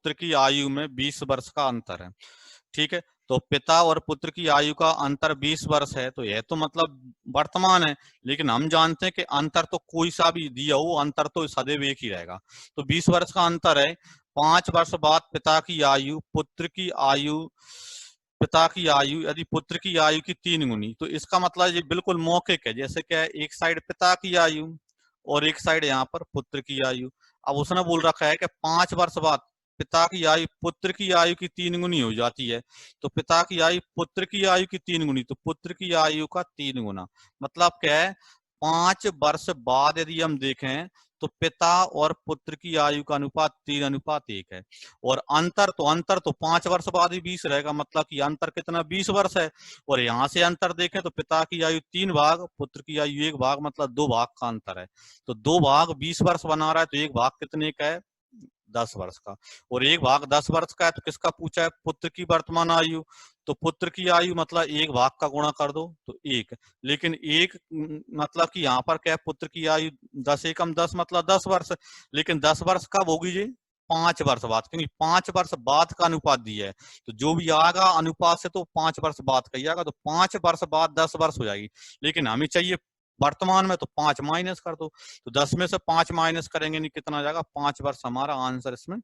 पुत्र की आयु में 20 वर्ष का अंतर है। ठीक है, तो पिता और पुत्र की आयु का अंतर 20 वर्ष है, तो यह तो मतलब वर्तमान है, लेकिन हम जानते हैं कि अंतर तो कोई सा भी दिया हो, अंतर तो सदैव एक ही रहेगा। तो 20 वर्ष का अंतर है। 5 वर्ष बाद पिता की आयु यदि पुत्र की आयु की 3 गुनी, तो इसका मतलब ये बिल्कुल मौखिक है। जैसे क्या है, एक साइड पिता की आयु और एक साइड यहाँ पर पुत्र की आयु। अब उसने बोल रखा है कि 5 वर्ष बाद पिता की आयु पुत्र की आयु की 3 गुनी हो जाती है। तो पिता की आयु पुत्र की आयु की 3 गुनी, तो पुत्र की आयु का 3 गुना। मतलब क्या है, 5 वर्ष बाद यदि हम देखें तो पिता और पुत्र की आयु का अनुपात 3:1 है। और अंतर तो 5 वर्ष बाद ही 20 रहेगा, मतलब कि अंतर कितना, 20 वर्ष है। और यहाँ से अंतर देखें तो पिता की आयु 3 भाग, पुत्र की आयु 1 भाग, मतलब 2 भाग का अंतर है। तो 2 भाग 20 वर्ष बना रहा है, तो 1 भाग कितने का है, 10 वर्ष का। और 1 भाग 10 वर्ष का है, तो किसका पूछा है, पुत्र की वर्तमान आयु। तो पुत्र की आयु मतलब 1 भाग का गुणा कर दो तो 1। लेकिन 1 मतलब कि यहाँ पर क्या है, पुत्र की आयु 10 एकम 10 मतलब 10 वर्ष। लेकिन 10 वर्ष कब होगी जी, 5 वर्ष बाद, क्योंकि 5 वर्ष बाद का अनुपात दिया है। तो जो भी आएगा अनुपात से तो 5 वर्ष बाद का ही आएगा, तो 5 वर्ष बाद 10 वर्ष हो जाएगी। लेकिन हमें चाहिए वर्तमान में, तो 5 माइनस कर दो। तो 10 में से 5 माइनस करेंगे नहीं, कितना आ जाएगा, 5 वर्ष हमारा आंसर इसमें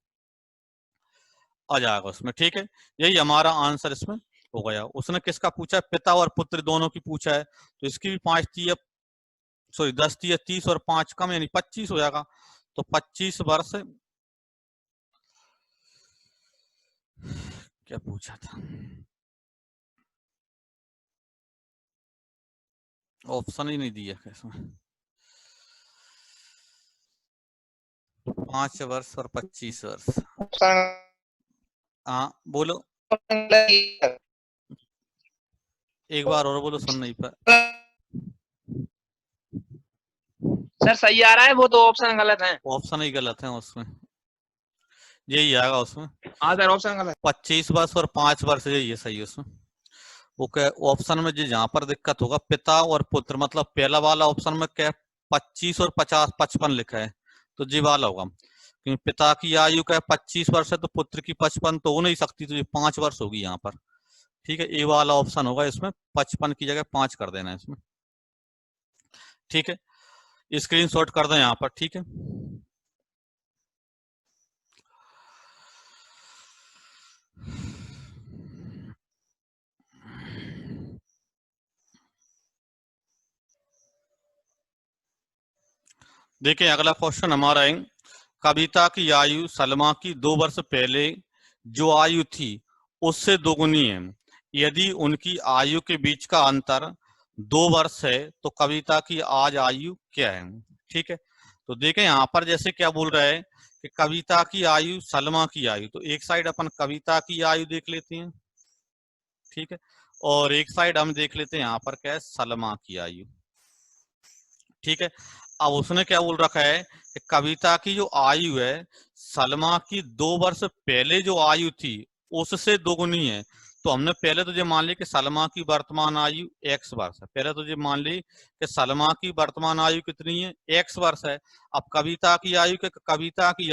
आ जाएगा उसमें। ठीक है, यही हमारा आंसर इसमें हो गया। उसने किसका पूछा है, पिता और पुत्र दोनों की पूछा है। तो इसकी भी 5 3 सॉरी 10 3 30 और 5 कम, यानी 25 हो जाएगा। तो 25 वर्ष, क्या पूछा था, ऑप्शन ही नहीं दिया इसमें। 5 वर्ष और 25 वर्ष। हाँ बोलो, एक बार और बोलो, सुन नहीं पा। सर सही आ रहा है, वो तो ऑप्शन गलत है। ऑप्शन ही गलत है उसमें, यही आएगा उसमें। हाँ सर, ऑप्शन गलत। 25 वर्ष और 5 वर्ष, यही है सही उसमें। वो क्या ऑप्शन में जो जहां पर दिक्कत होगा, पिता और पुत्र, मतलब पहला वाला ऑप्शन में क्या 25 और 50 55 लिखा है, तो जी वाला होगा। क्योंकि पिता की आयु का 25 वर्ष है, तो पुत्र की 55 तो हो नहीं सकती, तो ये 5 वर्ष होगी यहाँ पर। ठीक है, ए वाला ऑप्शन होगा इसमें, 55 की जगह 5 कर देना इसमें। ठीक है, स्क्रीनशॉट कर दें यहाँ पर। ठीक है, देखिए अगला क्वेश्चन हमारा है, कविता की आयु सलमा की 2 वर्ष पहले जो आयु थी उससे दोगुनी है। यदि उनकी आयु के बीच का अंतर 2 वर्ष है तो कविता की आज आयु क्या है। ठीक है, तो देखें यहाँ पर जैसे क्या बोल रहा है कि कविता की आयु सलमा की आयु, तो एक साइड अपन कविता की आयु देख लेते हैं। ठीक है, और एक साइड हम देख लेते हैं यहाँ पर क्या है, सलमा की आयु। ठीक है, अब उसने क्या बोल रखा है कि कविता की जो आयु है सलमा की 2 वर्ष पहले जो आयु थी उससे दोगुनी है। तो हमने पहले तो ये मान ली कि सलमा की वर्तमान आयु x वर्ष है, पहले तो ये मान ली कि सलमा की वर्तमान आयु कितनी है, x वर्ष है। अब कविता की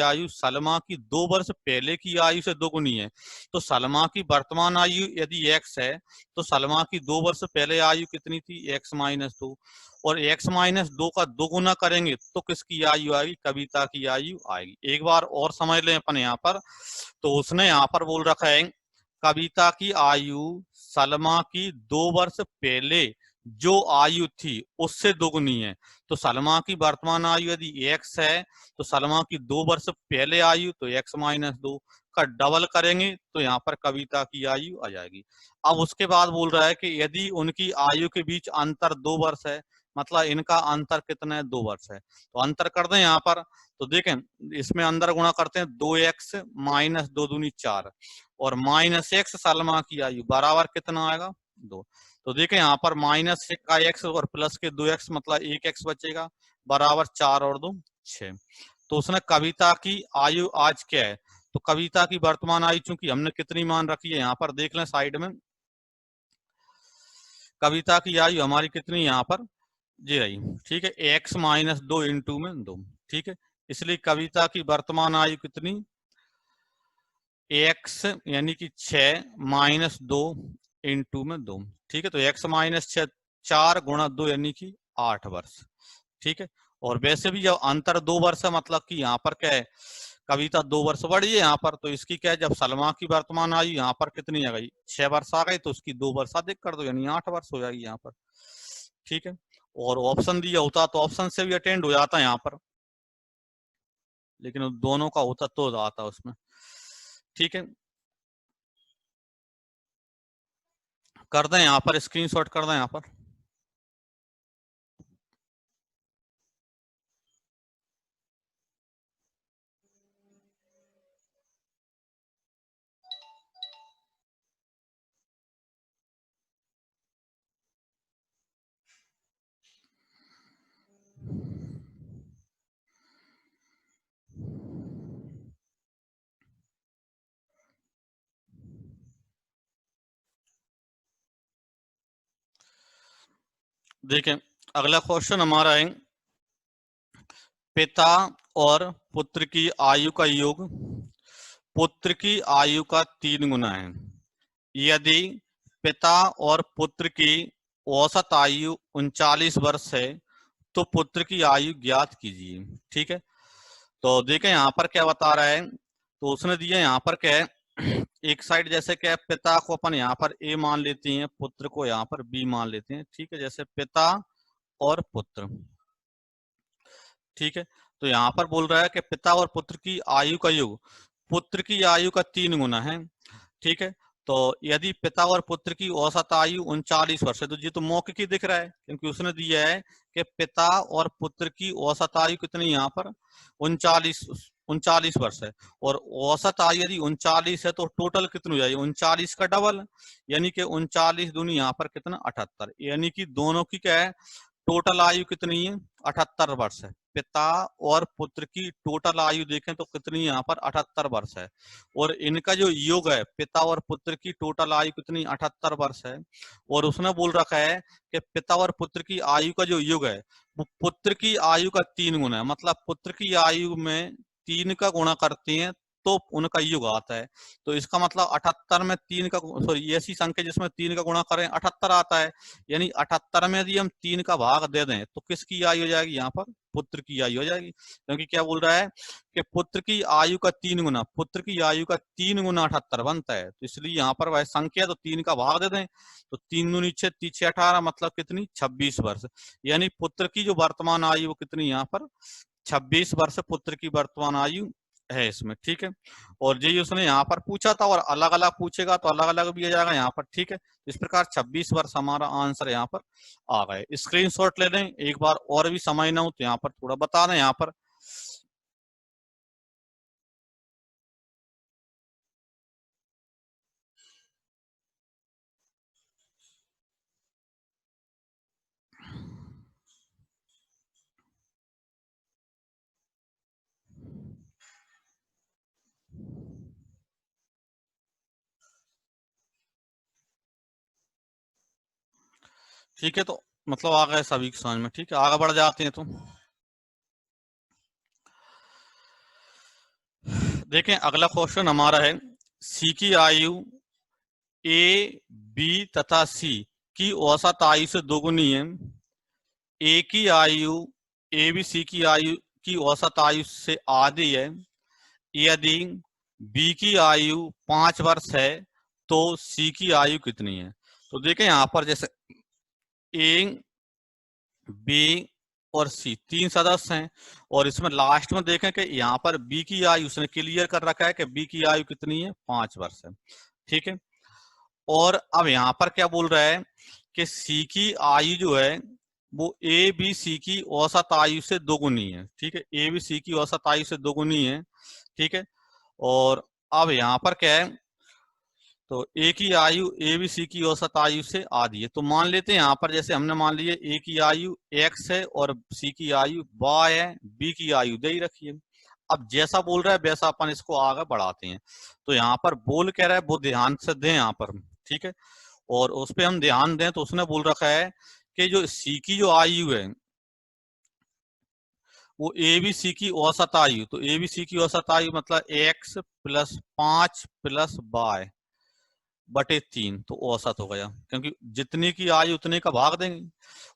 आयु सलमा की 2 वर्ष पहले की आयु से दोगुनी है। तो सलमा की वर्तमान आयु यदि x है तो सलमा की 2 वर्ष पहले आयु कितनी थी, x-2, और x-2 का 2 गुना करेंगे तो किसकी आयु आएगी, कविता की आयु आएगी। एक बार और समझ लें अपन यहाँ पर, तो उसने यहाँ पर बोल रखा है कविता की आयु सलमा की 2 वर्ष पहले जो आयु थी उससे दोगुनी है। तो सलमा की वर्तमान आयु यदि x है तो सलमा की 2 वर्ष पहले आयु तो x-2 का डबल करेंगे तो यहाँ पर कविता की आयु आ जाएगी। अब उसके बाद बोल रहा है कि यदि उनकी आयु के बीच अंतर 2 वर्ष है, मतलब इनका अंतर कितना है, 2 वर्ष है। तो अंतर कर दें यहाँ पर, तो देखें इसमें अंदर गुणा करते हैं, 2x माइनस 2 दूनी 4 और माइनस x सलमा की आयु बराबर कितना आएगा, 2। तो देखें यहाँ पर माइनस का x और प्लस के 2x मतलब 1x बचेगा, बराबर 4 और 2 6। तो उसने कविता की आयु आज क्या है, तो कविता की वर्तमान आयु चूंकि हमने कितनी मान रखी है, यहाँ पर देख लें साइड में, कविता की आयु हमारी कितनी यहाँ पर जी रही। ठीक है, x-2 इंटू में 2। ठीक है, इसलिए कविता की वर्तमान आयु कितनी x यानी कि 6 माइनस 2 इंटू में 2, ठीक है। तो x माइनस 6 4 गुणा 2 यानी कि 8 वर्ष, ठीक है। और वैसे भी जब अंतर 2 वर्ष है मतलब कि यहाँ पर क्या है, कविता 2 वर्ष बढ़ी है यहाँ पर, तो इसकी क्या है, जब सलमा की वर्तमान आयु यहाँ पर कितनी आ गई, 6 वर्ष आ गई, तो उसकी 2 वर्ष अधिक कर दो यानी 8 वर्ष हो जाएगी यहाँ पर, ठीक है। और ऑप्शन दिया होता तो ऑप्शन से भी अटेंड हो जाता है यहाँ पर, लेकिन दोनों का होता तो आता उसमें, ठीक है। कर दें यहाँ पर, स्क्रीनशॉट कर दें यहाँ पर। देखें अगला क्वेश्चन हमारा है, पिता और पुत्र की आयु का योग पुत्र की आयु का 3 गुना है। यदि पिता और पुत्र की औसत आयु 39 वर्ष है तो पुत्र की आयु ज्ञात कीजिए, ठीक है। तो देखें यहाँ पर क्या बता रहा है, तो उसने दिया यहाँ पर क्या है, एक साइड जैसे क्या है, पिता को अपन यहाँ पर ए मान लेते हैं, पुत्र को यहाँ पर बी मान लेते हैं, ठीक है। जैसे पिता और पुत्र, ठीक है। तो यहाँ पर बोल रहा है कि पिता और पुत्र की आयु का योग पुत्र की आयु का 3 गुना है, ठीक है। तो यदि पिता और पुत्र की औसत आयु 39 वर्ष है, तो ये तो मौखिक ही दिख रहा है क्योंकि उसने दिया है कि पिता और पुत्र की औसत आयु कितनी यहाँ पर 39 वर्ष है, और औसत आयु यदि 39 है तो टोटल कितनी हो जाएगी 39 का डबल, यानी कि 39 दूनी यहाँ पर कितना 78, यानी कि दोनों की क्या है, टोटल आयु कितनी है 78 वर्ष है। पिता और पुत्र की टोटल आयु देखें तो कितनी यहाँ पर 78 वर्ष है, और इनका जो योग है पिता और पुत्र की टोटल आयु कितनी 78 वर्ष है। और उसने बोल रखा है कि पिता और पुत्र की आयु का जो योग है वो पुत्र की आयु का 3 गुना है, मतलब पुत्र की आयु में 3 का गुणा करते हैं तो उनका योग आता है। तो इसका मतलब 78 में 3 का, सॉरी ऐसी संख्या जिसमें 3 का गुणा करें 78 आता है, यानी 78 में यदि हम 3 का भाग दे दें तो किसकी आयु हो जाएगी यहाँ पर, पुत्र की आयु हो जाएगी, क्योंकि क्या बोल रहा है कि पुत्र की आयु का 3 गुना, पुत्र की आयु का 3 गुना 78 बनता है, तो इसलिए यहाँ पर वह संख्या तो 3 का भाग दे दें तो 3 दूनी 6 6 18 मतलब कितनी 26 वर्ष, यानी पुत्र की जो वर्तमान आयु वो कितनी यहाँ पर 26 वर्ष पुत्र की वर्तमान आयु है इसमें, ठीक है। और यही उसने यहाँ पर पूछा था, और अलग अलग पूछेगा तो अलग अलग भी आ जाएगा यहाँ पर, ठीक है। इस प्रकार 26 वर्ष हमारा आंसर यहाँ पर आ गए। स्क्रीनशॉट ले लें एक बार, और भी समय ना हो तो यहाँ पर थोड़ा बता दें यहाँ पर। ठीक है, तो मतलब आ गए सभी की समझ में, ठीक है। आगे बढ़ जाते हैं तो देखें अगला क्वेश्चन हमारा है, सी की आयु ए बी तथा सी की औसत आयु से दोगुनी है। ए की आयु ए बी सी की आयु की औसत आयु से आधी है। यदि बी की आयु 5 वर्ष है तो सी की आयु कितनी है। तो देखें यहाँ पर जैसे ए बी और सी 3 सदस्य हैं, और इसमें लास्ट में देखें कि यहाँ पर बी की आयु उसने क्लियर कर रखा है कि बी की आयु कितनी है 5 वर्ष है, ठीक है। और अब यहाँ पर क्या बोल रहा है कि सी की आयु जो है वो ए बी सी की औसत आयु से दोगुनी है, ठीक है। ए बी सी की औसत आयु से दोगुनी है, ठीक है। और अब यहाँ पर क्या है, तो ए की आयु ए बी सी की औसत आयु से आधी है, तो मान लेते हैं यहाँ पर जैसे हमने मान लिया ए की आयु x है और सी की आयु y है, बी की आयु दे ही रखी है। अब जैसा बोल रहा है वैसा अपन इसको आगे बढ़ाते हैं। तो यहाँ पर बोल कह रहा है वो ध्यान से दें यहाँ पर, ठीक है। और उस पर हम ध्यान दें तो उसने बोल रखा है कि जो सी की जो आयु है वो ए बी सी की औसत आयु, तो ए बी सी की औसत आयु मतलब x प्लस 5 प्लस वाई बटे 3, तो औसत हो गया, क्योंकि जितने की आयु उतने का भाग देंगे।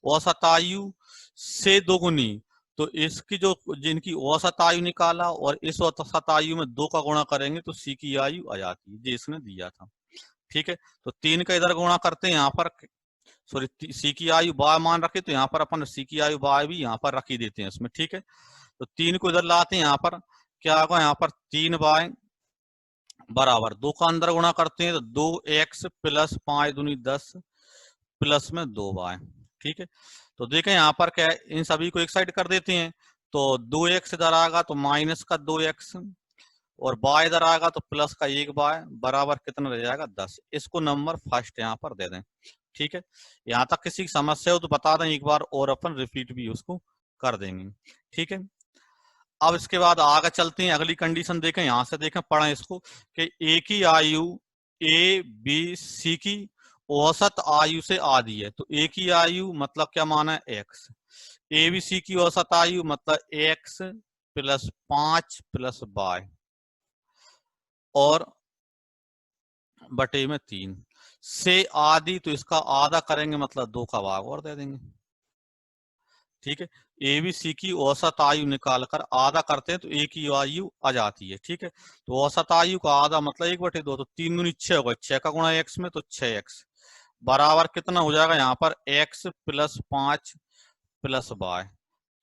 औसत आयु से दोगुनी, तो इसकी जो जिनकी औसत आयु निकाला और इस औसत आयु में 2 का गुणा करेंगे तो सी की आयु आ जाती है, जो इसने दिया था। ठीक है, तो 3 का इधर गुणा करते हैं, यहाँ पर सॉरी सी की आयु बाय मान रखे, तो यहाँ पर अपन सी की आयु बाय भी यहाँ पर रख ही देते हैं इसमें। ठीक है, तो 3 को इधर लाते हैं, यहाँ पर क्या होगा, यहाँ पर 3 बाय बराबर 2 का अंदर गुणा करते हैं तो 2x प्लस 5 दूनी 10 प्लस में 2 बाय। ठीक है, तो देखें यहाँ पर क्या है, इन सभी को एक साइड कर देते हैं, तो 2x इधर आएगा तो माइनस का 2x और बाय इधर आएगा तो प्लस का 1 बाय बराबर कितना रह जाएगा 10। इसको नंबर फर्स्ट यहाँ पर दे दें। ठीक है, यहाँ तक किसी की समस्या हो तो बता दें, एक बार और अपन रिपीट भी उसको कर देंगे। ठीक है, अब इसके बाद आगे चलते हैं, अगली कंडीशन देखें, यहां से देखें, पढ़ें इसको कि ए की आयु ए बी सी की औसत आयु से आधी है, तो ए की आयु मतलब क्या माना है x, ए बी सी की औसत आयु मतलब x प्लस 5 प्लस वाई और बटे में 3 से आधी, तो इसका आधा करेंगे मतलब 2 का भाग और दे देंगे। ठीक है, ए बी सी की औसत आयु निकालकर आधा करते हैं तो ए की आयु आ जाती है। ठीक है, तो औसत आयु का आधा मतलब 1/2, तो 3 दूनी 6 होगा, 6 का गुणा x में तो 6x बराबर कितना हो जाएगा यहाँ पर x प्लस 5 प्लस वाई।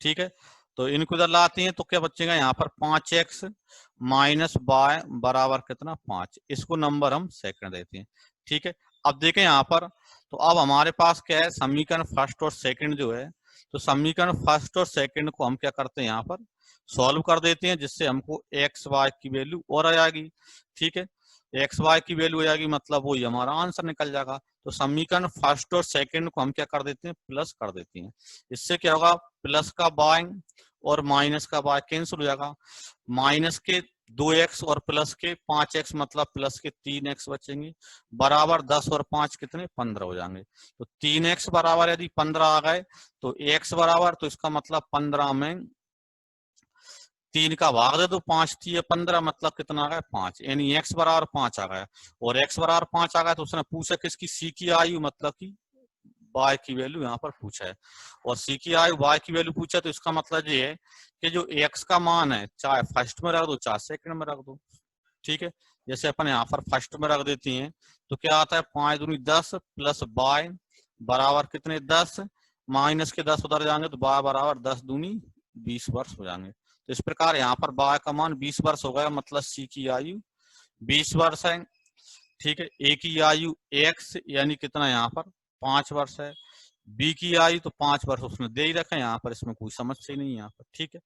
ठीक है, तो इनको इधर लाते हैं तो क्या बचेगा यहाँ पर 5x माइनस वाई बराबर कितना 5, इसको नंबर हम सेकंड देते हैं। ठीक है, अब देखें यहाँ पर, तो अब हमारे पास क्या है, समीकरण फर्स्ट और सेकंड जो है, तो समीकरण फर्स्ट और सेकंड को हम क्या करते हैं यहाँ पर सॉल्व कर देते हैं, जिससे हमको एक्स वाई की वैल्यू और आ जाएगी। ठीक है, एक्स वाई की वैल्यू आ जाएगी मतलब वही हमारा आंसर निकल जाएगा। तो समीकरण फर्स्ट और सेकंड को हम क्या कर देते हैं, प्लस कर देते हैं। इससे क्या होगा, प्लस का बाय और माइनस का बाय कैंसिल हो जाएगा, माइनस के 2x और प्लस के 5x मतलब प्लस के 3x बचेंगे बराबर 10 और 5 कितने 15 हो जाएंगे। तो 3x बराबर यदि 15 आ गए तो x बराबर, तो इसका मतलब 15 में 3 का भाग दे दो, 5 थी 15 मतलब कितना आ गया 5, यानी x बराबर 5 आ गया। और x बराबर 5 आ गया तो उसने पूछा किसकी, सी की आयु मतलब की y की वैल्यू यहाँ पर पूछा है, और सी की आयु y की वैल्यू पूछा, तो इसका मतलब ये है कि जो x का मान है चाहे फर्स्ट में रख दो चाहे सेकंड में रख दो। ठीक है, जैसे अपन यहाँ पर फर्स्ट में रख देते हैं तो क्या आता है 5 दूनी 10 प्लस y बराबर कितने 10, माइनस के 10 उधर जाएंगे तो y बराबर 10 दूनी 20 वर्ष हो जाएंगे। तो इस प्रकार यहाँ पर y का मान 20 वर्ष हो गया, मतलब सी की आयु 20 वर्ष है। ठीक है, ए की आयु x यानी कितना यहाँ पर 5 वर्ष है, बी की आयु तो 5 वर्ष उसने दे ही रखा है यहाँ पर, इसमें कोई समस्या नहीं है यहाँ पर। ठीक है,